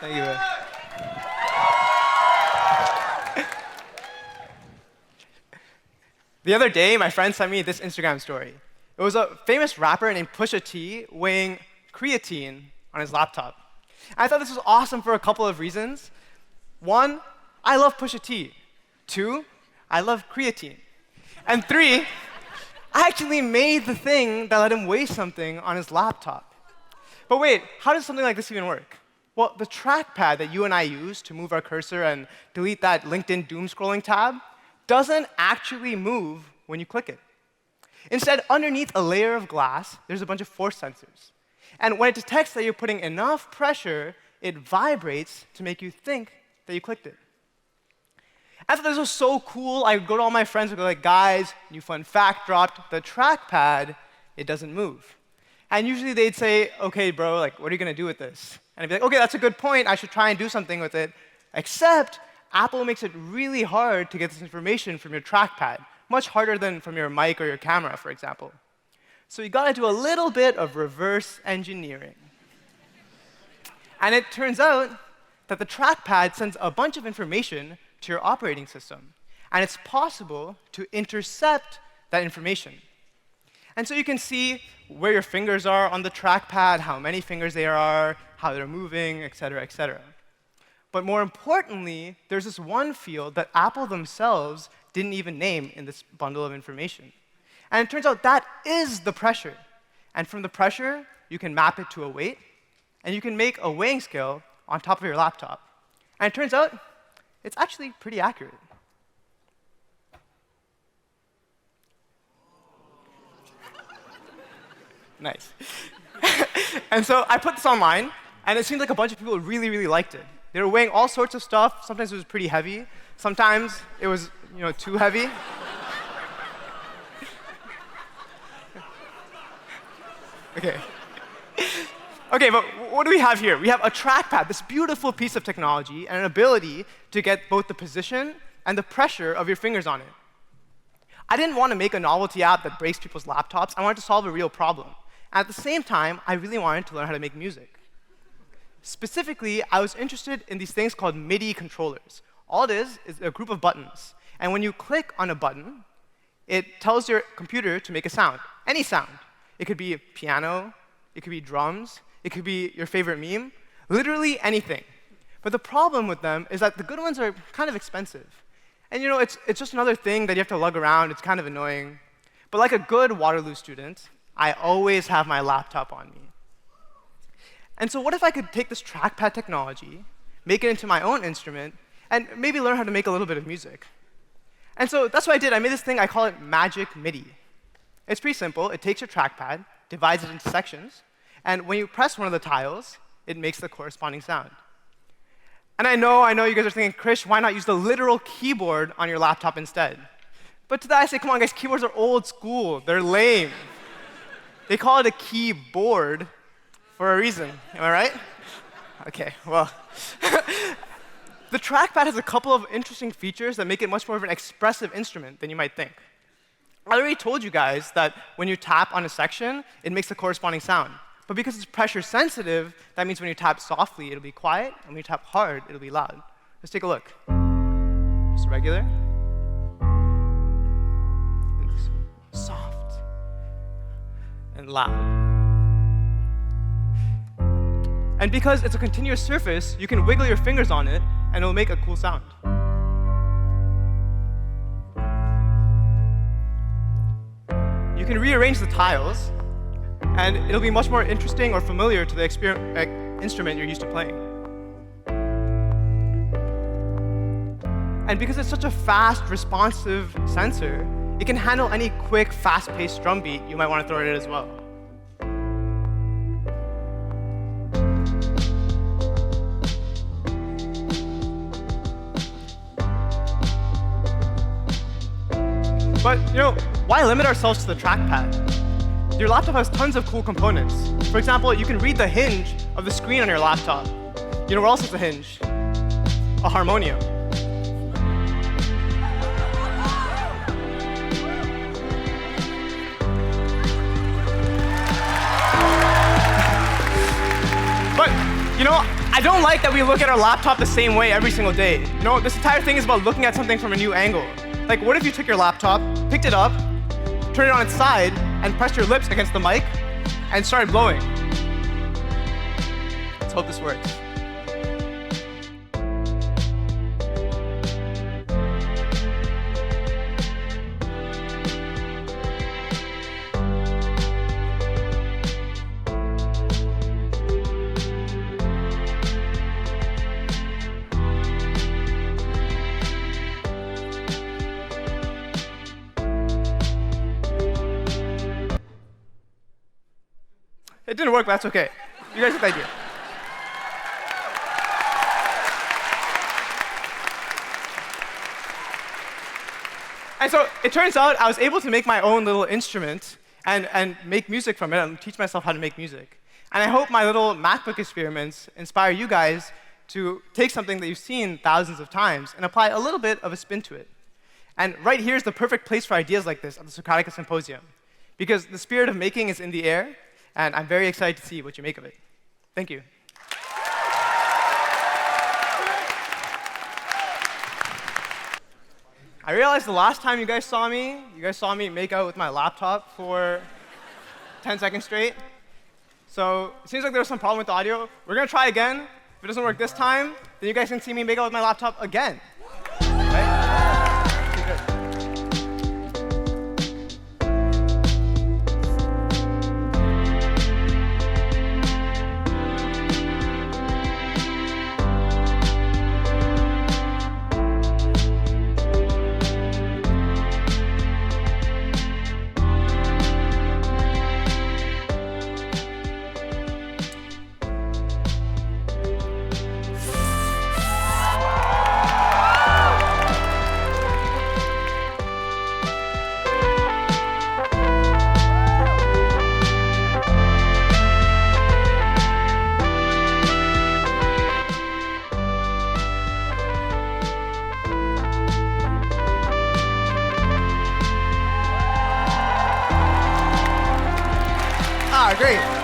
Thank you. The other day, my friend sent me this Instagram story. It was a famous rapper named Pusha T weighing creatine on his laptop. I thought this was awesome for a couple of reasons. One, I love Pusha T. Two, I love creatine. And three, I actually made the thing that let him weigh something on his laptop. But wait, how does something like this even work? Well, the trackpad that you and I use to move our cursor and delete that LinkedIn doom scrolling tab doesn't actually move when you click it. Instead, underneath a layer of glass, there's a bunch of force sensors. And when it detects that you're putting enough pressure, it vibrates to make you think that you clicked it. I thought this was so cool. I would go to all my friends and go like, guys, new fun fact dropped, the trackpad, it doesn't move. And usually they'd say, OK, bro, like, what are you going to do with this? And I'd be like, OK, that's a good point. I should try and do something with it. Except Apple makes it really hard to get this information from your trackpad, much harder than from your mic or your camera, for example. So you got to do a little bit of reverse engineering. And it turns out that the trackpad sends a bunch of information to your operating system. And it's possible to intercept that information. And so you can see where your fingers are on the trackpad, how many fingers there are, how they're moving, et cetera, et cetera. But more importantly, there's this one field that Apple themselves didn't even name in this bundle of information. And it turns out that is the pressure. And from the pressure, you can map it to a weight, and you can make a weighing scale on top of your laptop. And it turns out it's actually pretty accurate. Nice. And so I put this online, and it seemed like a bunch of people really, really liked it. They were weighing all sorts of stuff. Sometimes it was pretty heavy. Sometimes it was, too heavy. OK. OK, but what do we have here? We have a trackpad, this beautiful piece of technology, and an ability to get both the position and the pressure of your fingers on it. I didn't want to make a novelty app that breaks people's laptops. I wanted to solve a real problem. And at the same time, I really wanted to learn how to make music. Specifically, I was interested in these things called MIDI controllers. All it is a group of buttons. And when you click on a button, it tells your computer to make a sound, any sound. It could be a piano, it could be drums, it could be your favorite meme, literally anything. But the problem with them is that the good ones are kind of expensive. And it's just another thing that you have to lug around. It's kind of annoying. But like a good Waterloo student, I always have my laptop on me. And so what if I could take this trackpad technology, make it into my own instrument, and maybe learn how to make a little bit of music? And so that's what I did. I made this thing. I call it MagicMidi. It's pretty simple. It takes your trackpad, divides it into sections, and when you press one of the tiles, it makes the corresponding sound. And I know you guys are thinking, Krish, why not use the literal keyboard on your laptop instead? But to that I say, come on, guys, keyboards are old school. They're lame. They call it a keyboard for a reason. Am I right? OK, well. The trackpad has a couple of interesting features that make it much more of an expressive instrument than you might think. I already told you guys that when you tap on a section, it makes the corresponding sound. But because it's pressure sensitive, that means when you tap softly, it'll be quiet, and when you tap hard, it'll be loud. Let's take a look. Just regular. And soft. And loud. And because it's a continuous surface, you can wiggle your fingers on it, and it'll make a cool sound. You can rearrange the tiles, and it'll be much more interesting or familiar to the instrument you're used to playing. And because it's such a fast, responsive sensor, it can handle any quick, fast-paced drum beat you might want to throw at it as well. But, why limit ourselves to the trackpad? Your laptop has tons of cool components. For example, you can read the hinge of the screen on your laptop. You know where else is a hinge? A harmonium. But You know, I don't like that we look at our laptop the same way every single day. You know, this entire thing is about looking at something from a new angle. Like, what if you took your laptop, picked it up, turned it on its side, and pressed your lips against the mic, and started blowing? Let's hope this works. It didn't work, but that's okay. You guys get the idea. And so it turns out I was able to make my own little instrument and make music from it and teach myself how to make music. And I hope my little MacBook experiments inspire you guys to take something that you've seen thousands of times and apply a little bit of a spin to it. And right here is the perfect place for ideas like this at the Socratica Symposium, because the spirit of making is in the air, and I'm very excited to see what you make of it. Thank you. I realized the last time you guys saw me make out with my laptop for 10 seconds straight. So it seems like there was some problem with the audio. We're going to try again. If it doesn't work this time, then you guys can see me make out with my laptop again. Right? Okay, good. Great.